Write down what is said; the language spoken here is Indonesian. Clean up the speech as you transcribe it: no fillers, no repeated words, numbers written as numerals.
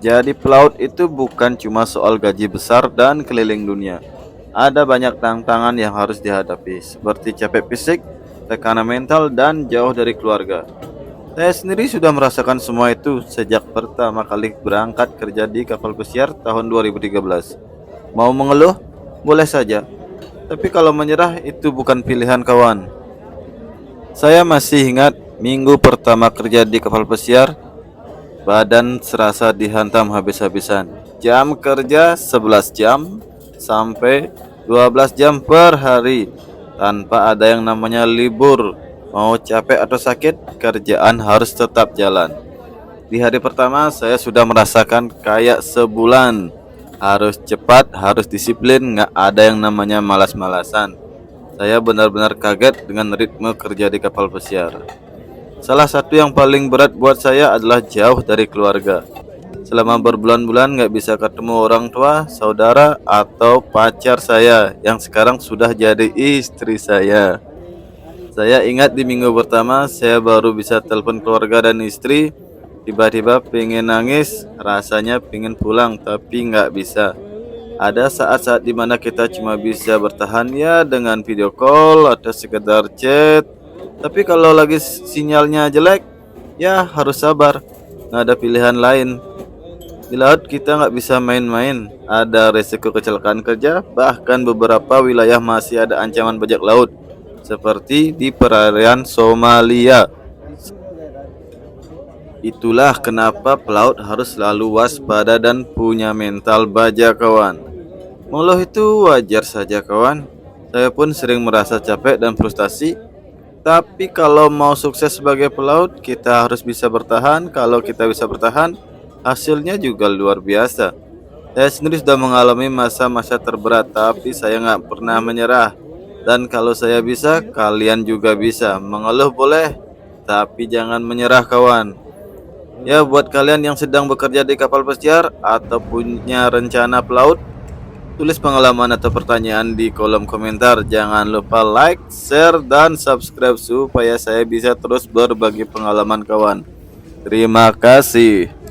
Jadi pelaut itu bukan cuma soal gaji besar dan keliling dunia. Ada banyak tantangan yang harus dihadapi, seperti capek fisik, tekanan mental, dan jauh dari keluarga. Saya sendiri sudah merasakan semua itu sejak pertama kali berangkat kerja di kapal pesiar tahun 2013. Mau mengeluh? Boleh saja. Tapi kalau menyerah itu bukan pilihan kawan. Saya masih ingat minggu pertama kerja di kapal pesiar, badan serasa dihantam habis-habisan. Jam kerja 11 jam sampai 12 jam per hari tanpa ada yang namanya libur. Mau capek atau sakit, kerjaan harus tetap jalan. Di hari pertama saya sudah merasakan kayak sebulan. Harus cepat, harus disiplin, nggak ada yang namanya malas-malasan. Saya benar-benar kaget dengan ritme kerja di kapal pesiar. Salah satu yang paling berat buat saya adalah jauh dari keluarga. Selama berbulan-bulan nggak bisa ketemu orang tua, saudara, atau pacar saya yang sekarang sudah jadi istri saya. Saya ingat di minggu pertama saya baru bisa telepon keluarga dan istri. Tiba-tiba pengen nangis, rasanya pengen pulang tapi nggak bisa. Ada saat-saat dimana kita cuma bisa bertahan ya dengan video call atau sekedar chat. Tapi kalau lagi sinyalnya jelek, ya harus sabar. Nggak ada pilihan lain. Di laut kita nggak bisa main-main. Ada resiko kecelakaan kerja, bahkan beberapa wilayah masih ada ancaman bajak laut. Seperti di perairan Somalia. Itulah kenapa pelaut harus selalu waspada dan punya mental baja kawan. Mengeluh itu wajar saja kawan. Saya pun sering merasa capek dan frustasi. Tapi kalau mau sukses sebagai pelaut, kita harus bisa bertahan. Kalau kita bisa bertahan, hasilnya juga luar biasa. Saya sendiri sudah mengalami masa-masa terberat, tapi saya nggak pernah menyerah. Dan kalau saya bisa, kalian juga bisa. Mengeluh boleh, tapi jangan menyerah kawan. Ya, buat kalian yang sedang bekerja di kapal pesiar atau punya rencana pelaut, tulis pengalaman atau pertanyaan di kolom komentar. Jangan lupa like, share, dan subscribe supaya saya bisa terus berbagi pengalaman kawan. Terima kasih.